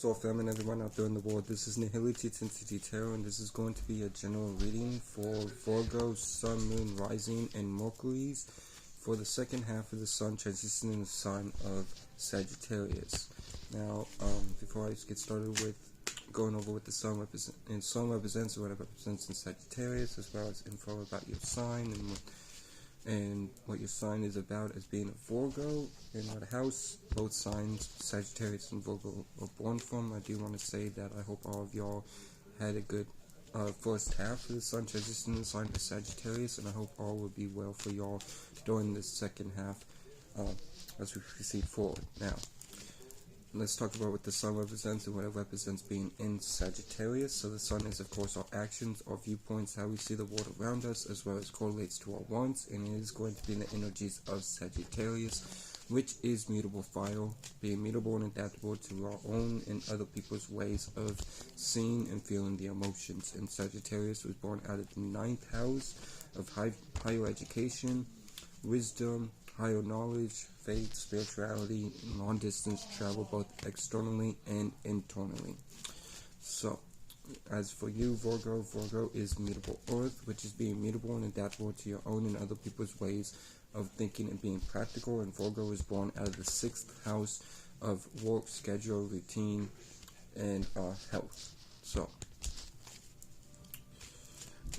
Soul Family, everyone out there in the world. This is Nihility Tensity Tarot, and this is going to be a general reading for Virgo, Sun, Moon, Rising, and Mercury's for the second half of the Sun transitioning in the sign of Sagittarius. Now, before I get started with going over what the Sun represents or what it represents in Sagittarius, as well as info about your sign and what your sign is about as being a Virgo and what house both signs, Sagittarius and Virgo, are born from. I do want to say that I hope all of y'all had a good first half of the Sun transition in the sign of Sagittarius, and I hope all will be well for y'all during this second half as we proceed forward. Now, let's talk about what the Sun represents and what it represents being in Sagittarius. So the Sun is, of course, our actions, our viewpoints, how we see the world around us, as well as correlates to our wants, and it is going to be the energies of Sagittarius, which is mutable fire, being mutable and adaptable to our own and other people's ways of seeing and feeling the emotions. And Sagittarius was born out of the 9th house of higher education, wisdom, higher knowledge, faith, spirituality, long distance travel, both externally and internally. So, as for you, Virgo is mutable earth, which is being mutable and adaptable to your own and other people's ways of thinking and being practical. And Virgo is born out of the 6th house of work, schedule, routine, and health. So,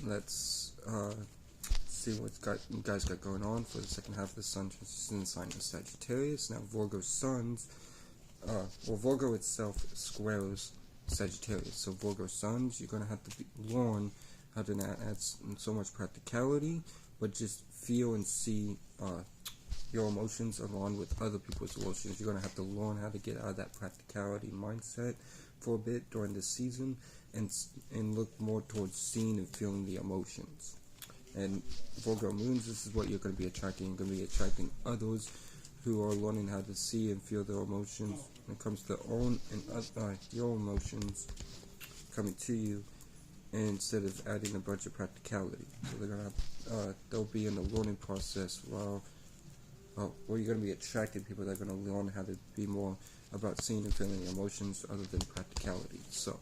let's see what you guys got going on for the second half of the Sun transition in the sign of Sagittarius. Now, Virgo Suns, Virgo itself squares Sagittarius. So, Virgo Suns, you're going to have to learn how to not add so much practicality, but just feel and see your emotions along with other people's emotions. You're going to have to learn how to get out of that practicality mindset for a bit during this season and look more towards seeing and feeling the emotions. And Virgo Moons, this is what you're going to be attracting. You're going to be attracting others who are learning how to see and feel their emotions when it comes to own and your emotions coming to you, instead of adding a bunch of practicality. So they're gonna they'll be in the learning process while you're going to be attracting people that are going to learn how to be more about seeing and feeling the emotions other than practicality. So,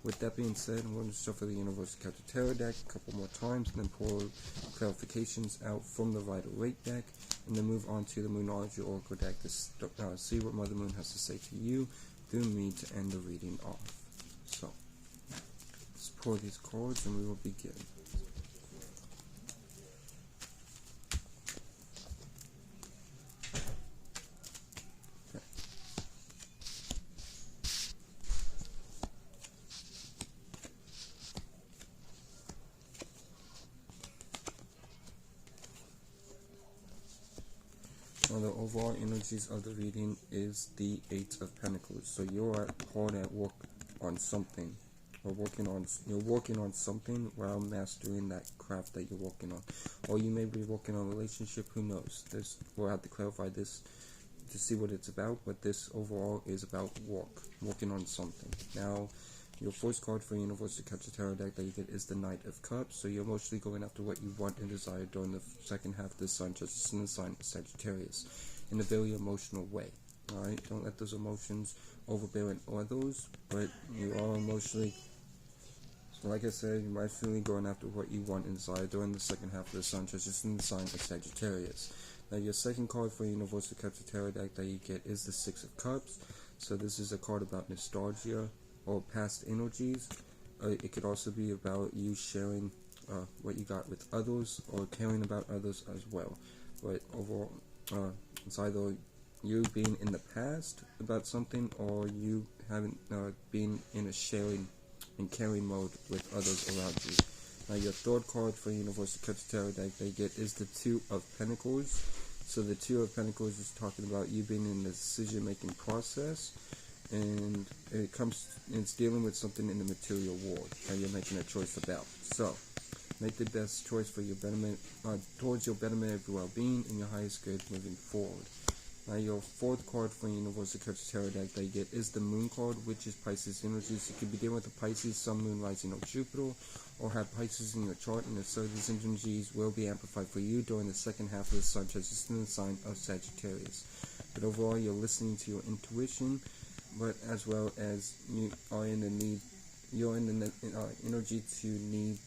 with that being said, I'm going to shuffle the Universal Chapter Tarot deck a couple more times and then pull clarifications out from the Waite deck, and then move on to the Moonology Oracle deck to see what Mother Moon has to say to you through me to end the reading off. So, let's pull these cards and we will begin. Now, the overall energies of the reading is the 8 of Pentacles. So you're hard at work on something, or you're working on something while mastering that craft that you're working on. Or you may be working on a relationship, who knows? We'll have to clarify this to see what it's about, but this overall is about working on something. Now, your first card for Universal Chapter Tarot deck that you get is the Knight of Cups. So you're mostly going after what you want and desire during the second half of the Sun, just in the sign of Sagittarius, in a very emotional way. Alright, don't let those emotions overbear others, but you are emotionally, so like I said, you're rightfully going after what you want and desire during the second half of the Sun, just in the sign of Sagittarius. Now, your second card for Universal Chapter Tarot deck that you get is the 6 of Cups. So this is a card about nostalgia or past energies. It could also be about you sharing what you got with others, or caring about others as well. But overall, it's either you being in the past about something, or you having been in a sharing and caring mode with others around you. Now, your third card for Universal Chapter Tarot deck that you get is the 2 of Pentacles. So the 2 of Pentacles is talking about you being in the decision-making process, and it's dealing with something in the material world that you're making a choice about. So, make the best choice for your betterment, towards your betterment of your well-being and your highest good moving forward. Now, your fourth card for Universal Chapter Tarot deck that you get is the Moon card, which is Pisces energies. You could be dealing with the Pisces, Sun, Moon, Rising, or Jupiter, or have Pisces in your chart, and so these energies will be amplified for you during the second half of the Sun transition in the sign of Sagittarius. But overall, you're listening to your intuition but as well as you are in the need, you're in the energy to need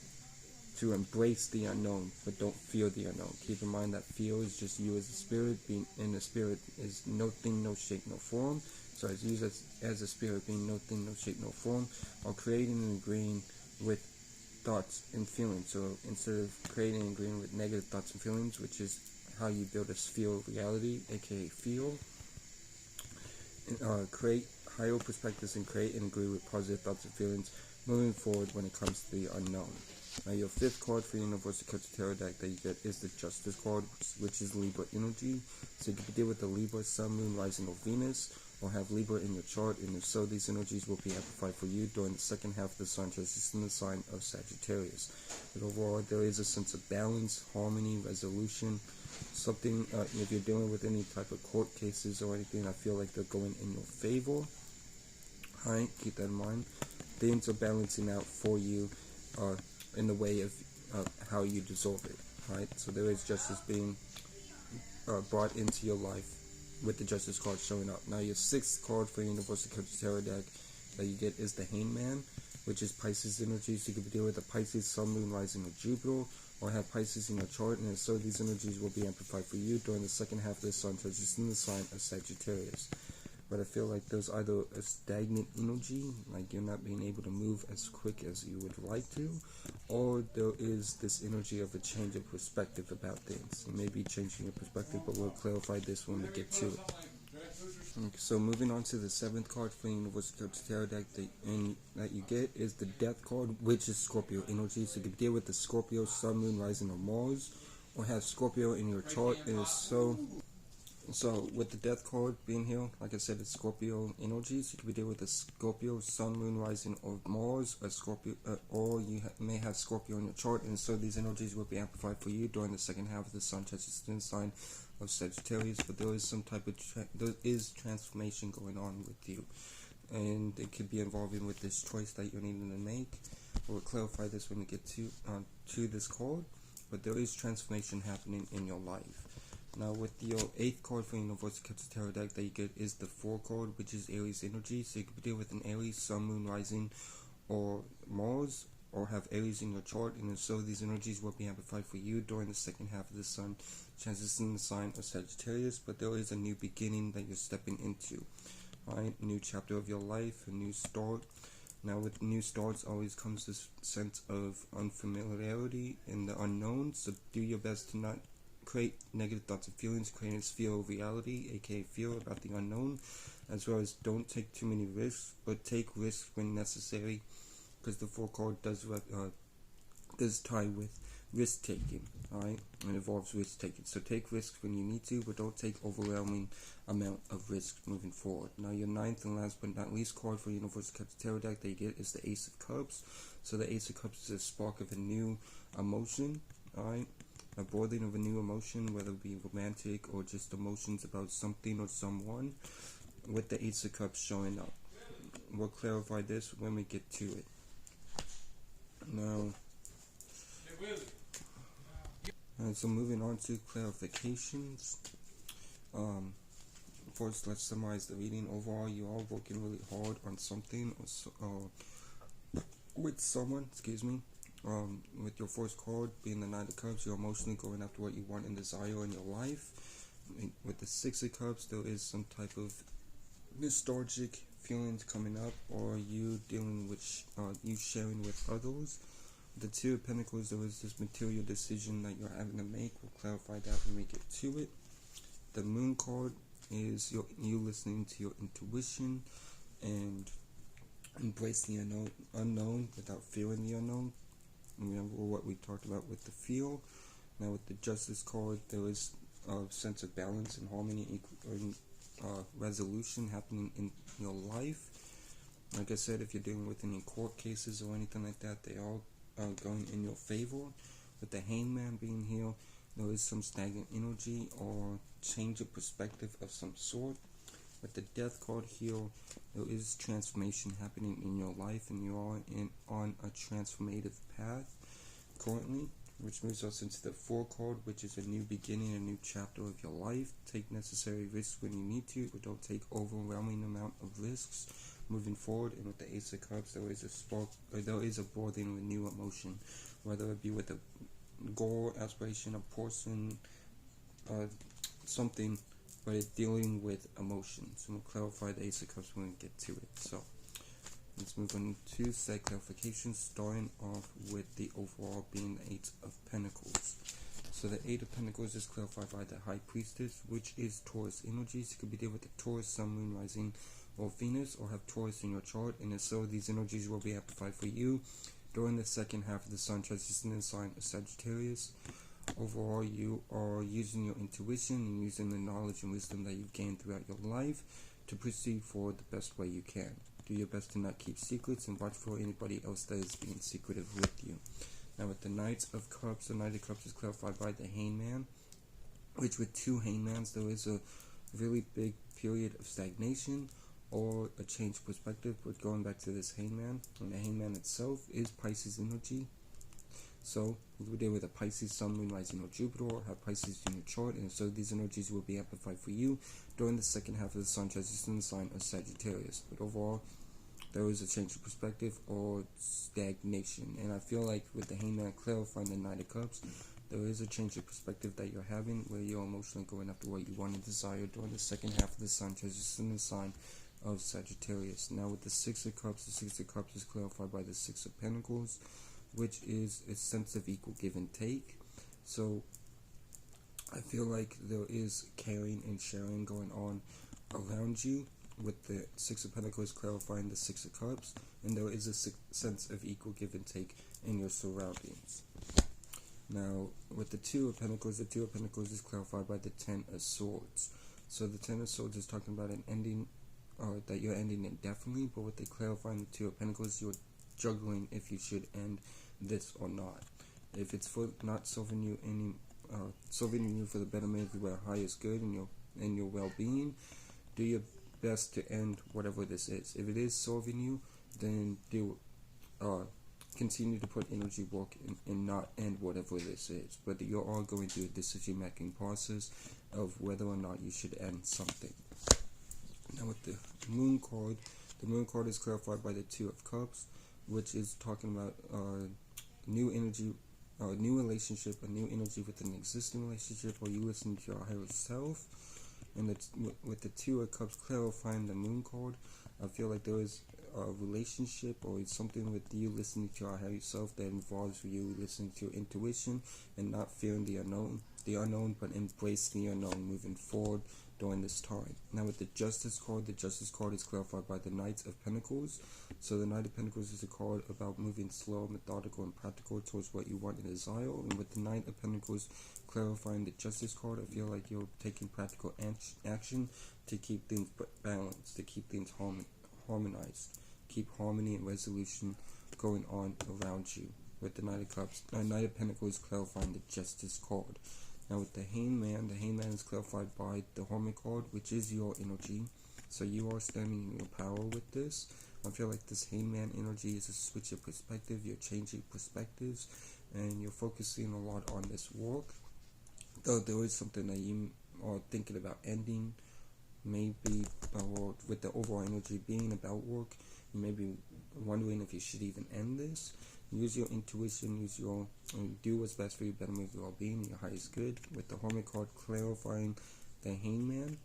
to embrace the unknown, but don't fear the unknown. Keep in mind that fear is just you as a spirit. Being in the spirit is no thing, no shape, no form. So as you as a spirit being no thing, no shape, no form, or creating and agreeing with thoughts and feelings. So instead of creating and agreeing with negative thoughts and feelings, which is how you build a sphere of reality, aka feel, create higher perspectives and create and agree with positive thoughts and feelings moving forward when it comes to the unknown. Now your fifth card for your Universal Culture Tarot deck that you get is the Justice card, which is Libra energy. So you can deal with the Libra, Sun, Moon, Rising, or Venus, or have Libra in your chart, and if so, these energies will be amplified for you during the second half of the Sun transition in the sign of Sagittarius. But overall, there is a sense of balance, harmony, resolution, something, if you're dealing with any type of court cases or anything, I feel like they're going in your favor. Alright, keep that in mind. Things are balancing out for you in the way of how you dissolve it. Alright, so there is justice being brought into your life with the Justice card showing up. Now your sixth card for Universal Culture Tarot deck that you get is the Hangman, which is Pisces energy. So you can deal with the Pisces, Sun, Moon, Rising, or Jupiter, or have Pisces in your chart, and so these energies will be amplified for you during the second half of the Sun transition in the sign of Sagittarius. But I feel like there's either a stagnant energy, like you're not being able to move as quick as you would like to, or there is this energy of a change of perspective about things. You may be changing your perspective, but we'll clarify this when we get to it. Okay, so moving on to the seventh card for the Universal Culture Tarot deck that you get is the Death card, which is Scorpio energy. So you can deal with the Scorpio, Sun, Moon, Rising, or Mars, or have Scorpio in your chart. And so with the Death card being here, like I said, it's Scorpio energy. So you can deal with the Scorpio, Sun, Moon, Rising, or Mars, or Scorpio, or you may have Scorpio in your chart, and so these energies will be amplified for you during the second half of the Sun transition sign of Sagittarius. But there is some type of there is transformation going on with you, and it could be involving with this choice that you're needing to make. We'll clarify this when we get to this card, but there is transformation happening in your life. Now with your eighth card for Universal Culture Tarot deck that you get is the Four card, which is Aries energy. So you can deal with an Aries, Sun, Moon, Rising, or Mars, or have Aries in your chart, and so these energies will be amplified for you during the second half of the Sun transition in the sign of Sagittarius. But there is a new beginning that you're stepping into, right? New chapter of your life, a new start. Now with new starts always comes this sense of unfamiliarity in the unknown, so do your best to not create negative thoughts and feelings, create a sphere of reality, aka fear about the unknown, as well as don't take too many risks, but take risks when necessary, because the Four card does tie with risk taking, alright? It involves risk taking. So take risks when you need to, but don't take overwhelming amount of risk moving forward. Now your ninth and last but not least card for Universal Culture Tarot deck that you get is the Ace of Cups. So the Ace of Cups is a spark of a new emotion, alright? A boiling of a new emotion, whether it be romantic or just emotions about something or someone, with the Ace of Cups showing up. We'll clarify this when we get to it. Now, so moving on to clarifications. First, let's summarize the reading. Overall, you are working really hard on something with someone, with your first card being the Knight of Cups, you're emotionally going after what you want and desire in your life. With the Six of Cups, there is some type of nostalgic feelings coming up, or you dealing with you sharing with others. The Two of Pentacles, there is this material decision that you're having to make. We'll clarify that when we get to it. The Moon card is you listening to your intuition and embrace the unknown without fearing the unknown. Remember what we talked about with the feel. Now with the Justice card, there is a sense of balance and harmony and resolution happening in your life. Like I said, if you're dealing with any court cases or anything like that, they all are going in your favor. With the Hangman being here, there is some stagnant energy or change of perspective of some sort. With the Death card here, there is transformation happening in your life, and you are on a transformative path currently. which moves us into the 4 card, which is a new beginning, a new chapter of your life. Take necessary risks when you need to, but don't take overwhelming amount of risks moving forward. And with the Ace of Cups, there is a spark, or there is a boiling with new emotion, whether it be with a goal, aspiration, a person, something, but it's dealing with emotions. And we'll clarify the Ace of Cups when we get to it. So let's move on to set clarification, starting off with the overall being the 8 of Pentacles. So the 8 of Pentacles is clarified by the High Priestess, which is Taurus energies. You could be dealing with the Taurus, Sun, Moon, Rising, or Venus, or have Taurus in your chart. And if so, these energies will be amplified for you during the second half of the Sun transition in the sign of Sagittarius. Overall, you are using your intuition and using the knowledge and wisdom that you've gained throughout your life to proceed forward the best way you can. Do your best to not keep secrets and watch for anybody else that is being secretive with you. Now with the Knight of Cups, the Knight of Cups is clarified by the Hangman, which with 2 Hangmans there is a really big period of stagnation or a change of perspective. But going back to this Hangman, and the Hangman itself is Pisces energy. So you will deal with a Pisces, Sun, Moon, Rising, or Jupiter, or have Pisces in your chart, and so these energies will be amplified for you during the second half of the Sun transition in the sign of Sagittarius. But overall, there is a change of perspective or stagnation, and I feel like with the Hangman clarifying the Knight of Cups, there is a change of perspective that you're having where you're emotionally going after what you want and desire during the second half of the Sun transition in the sign of Sagittarius. Now with the 6 of Cups, the 6 of Cups is clarified by the 6 of Pentacles, which is a sense of equal give and take. So I feel like there is caring and sharing going on around you, with the 6 of Pentacles clarifying the 6 of Cups, and there is a sense of equal give and take in your surroundings. Now with the 2 of Pentacles, the 2 of Pentacles is clarified by the 10 of Swords. So the 10 of Swords is talking about an ending, that you're ending indefinitely, but with the clarifying the 2 of Pentacles, you're juggling if you should end this or not. If it's for not serving you for the betterment of your highest good and your well-being, do your best to end whatever this is. If it is serving you, then do continue to put energy work and not end whatever this is. But you are going through a decision-making process of whether or not you should end something. Now with the Moon card, the Moon card is clarified by the 2 of Cups, which is talking about new energy, new relationship, a new energy with an existing relationship, or you listen to your higher self. And with the 2 of Cups clarifying the Moon card, I feel like there is a relationship or something with you listening to your higher self that involves you listening to your intuition and not fearing the unknown, but embracing the unknown moving forward during this time. Now with the Justice card is clarified by the Knight of Pentacles. So the Knight of Pentacles is a card about moving slow, methodical, and practical towards what you want and desire. And with the Knight of Pentacles clarifying the Justice card, I feel like you're taking practical action to keep things balanced, to keep things harmonized, keep harmony and resolution going on around you. With the Knight of Cups, Knight of Pentacles clarifying the Justice card. Now with the Hangman is clarified by the Hermit card, which is your energy. So you are standing in your power with this. I feel like this Hangman energy is a switch of perspective. You're changing perspectives and you're focusing a lot on this work. Though there is something that you are thinking about ending, maybe, or with the overall energy being about work, you may be wondering if you should even end this. Use your intuition, do what's best for your betterment of your well-being, your highest good. With the Hermit card clarifying the Hangman,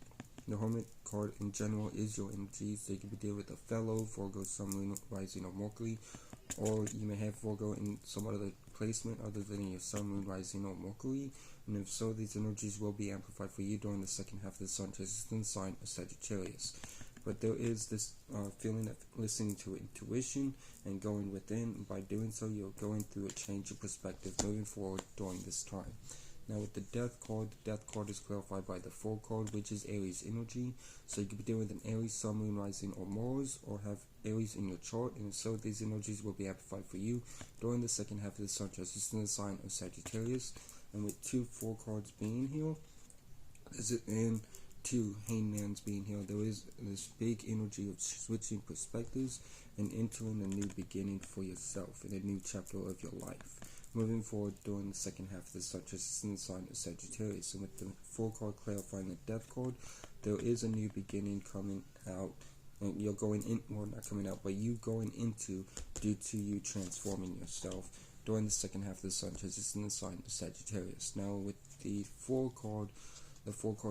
the Hermit card in general is your energy, so you could be dealing with a fellow Virgo, Sun, Moon, Rising, or Mercury, or you may have Virgo in some other placement other than your Sun, Moon, Rising, or Mercury. And if so, these energies will be amplified for you during the second half of the Sun transition sign of Sagittarius. But there is this feeling of listening to intuition and going within, and by doing so, you're going through a change of perspective moving forward during this time. Now with the Death card is clarified by the 4 card, which is Aries energy. So you could be dealing with an Aries, Sun, Moon, Rising, or Mars, or have Aries in your chart, and so these energies will be amplified for you during the second half of the Sun transition in the sign of Sagittarius. And with 4 cards being here, and 2 Hangmans being here, there is this big energy of switching perspectives and entering a new beginning for yourself in a new chapter of your life. moving forward during the second half of the sun transition in the sign of Sagittarius. And with the Four card clarifying the Death card, there is a new beginning coming out. And you're going in, well, not coming out, but you going into due to you transforming yourself during the second half of the sun transition in the sign of Sagittarius. Now with the Four card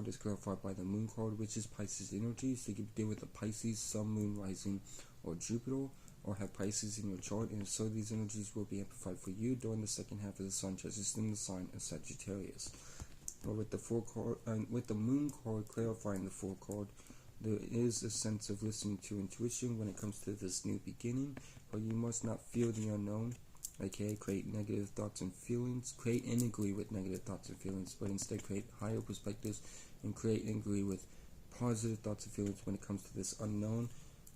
is clarified by the Moon card, which is Pisces energy. So you can deal with the Pisces, Sun, Moon, Rising, or Jupiter, or have Pisces in your chart, and so these energies will be amplified for you during the second half of the sun transition in the sign of Sagittarius. But with the Moon card clarifying the Four card, there is a sense of listening to intuition when it comes to this new beginning, but you must not fear the unknown, aka create negative thoughts and feelings, create and agree with negative thoughts and feelings, but instead create higher perspectives and create and agree with positive thoughts and feelings when it comes to this unknown,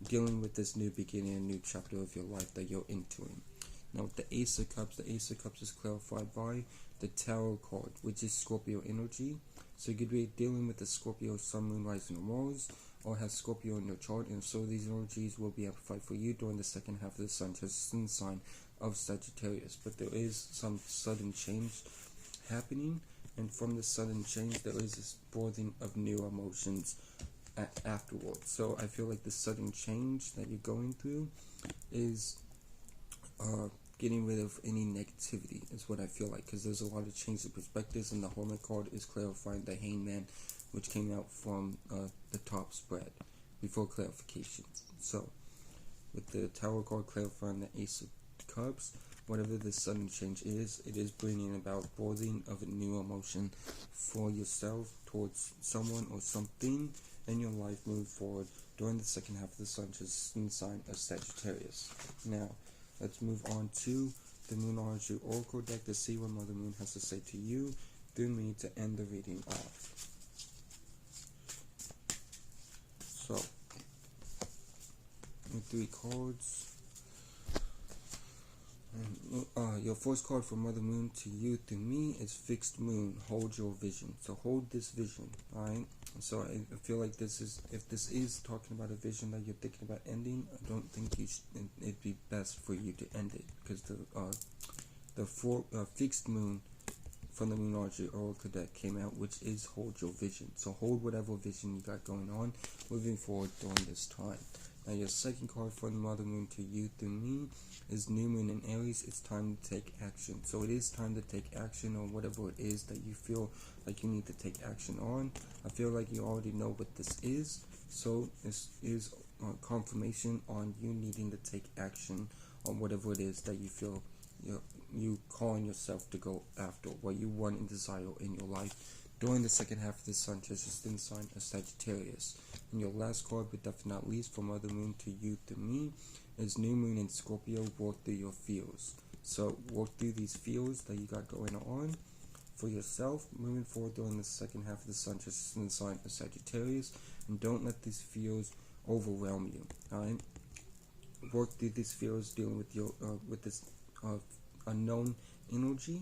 dealing with this new beginning, a new chapter of your life that you're entering. Now with the Ace of Cups is clarified by the Tarot card, which is Scorpio energy. So you could be dealing with the Scorpio, Sun, Moon, Rising, and Mars, or have Scorpio in your chart, and so these energies will be amplified for you during the second half of the sun transition sign of Sagittarius. But there is some sudden change happening, and from the sudden change there is this birthing of new emotions afterwards. So I feel like the sudden change that you're going through is getting rid of any negativity is what I feel like, because there's a lot of change of perspectives, and the Hermit card is clarifying the Hangman, which came out from the top spread before clarifications. So with the Tower card clarifying the Ace of Cups, whatever this sudden change is, it is bringing about birthing of a new emotion for yourself towards someone or something in your life moving forward during the second half of the sun transition sign of Sagittarius. Now let's move on to the Moonology Oracle deck to see what Mother Moon has to say to you through me to end the reading off. So, with 3 cards, your first card for Mother Moon to you through me is Fixed Moon. Hold your vision. So hold this vision, alright? So I feel like this is, if this is talking about a vision that you're thinking about ending, I don't think it'd be best for you to end it, because the Fixed Moon from the Moonology Oracle deck came out, which is hold your vision. So hold whatever vision you got going on moving forward during this time. Now your second card for the Mother Moon to you through me is New Moon in Aries. It's time to take action. So it is time to take action on whatever it is that you feel like you need to take action on. I feel like you already know what this is. So this is confirmation on you needing to take action on whatever it is that you feel you calling yourself to go after, what you want and desire in your life during the second half of the sun transition sign of Sagittarius. And your last card, but definitely not least, from Mother Moon to you to me, is New Moon in Scorpio. Walk through your feels. So walk through these feels that you got going on for yourself moving forward during the second half of the sun transition sign of Sagittarius, and don't let these feels overwhelm you. Alright, work through these feels, dealing with your with this unknown energy,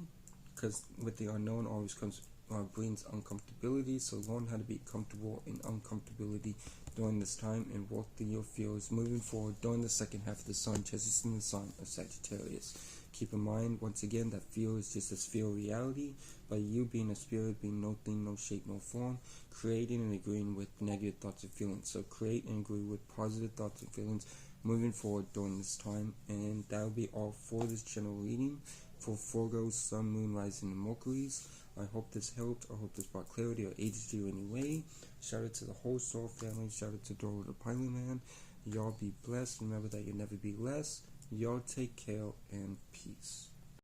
because with the unknown always comes brings uncomfortability. So learn how to be comfortable in uncomfortability during this time, and walk through your fears moving forward during the second half of the sun transition the sign of Sagittarius. Keep in mind, once again, that fear is just a sphere of reality, by you being a spirit, being no thing, no shape, no form, creating and agreeing with negative thoughts and feelings. So create and agree with positive thoughts and feelings moving forward during this time. And that will be all for this general reading for Virgo, Sun, Moon, Rising, and Mercury's. I hope this helped. I hope this brought clarity or aided you in any way. Shout out to the whole Soul family. Shout out to Dora the Pilot Man. Y'all be blessed. Remember that you'll never be less. Y'all take care and peace.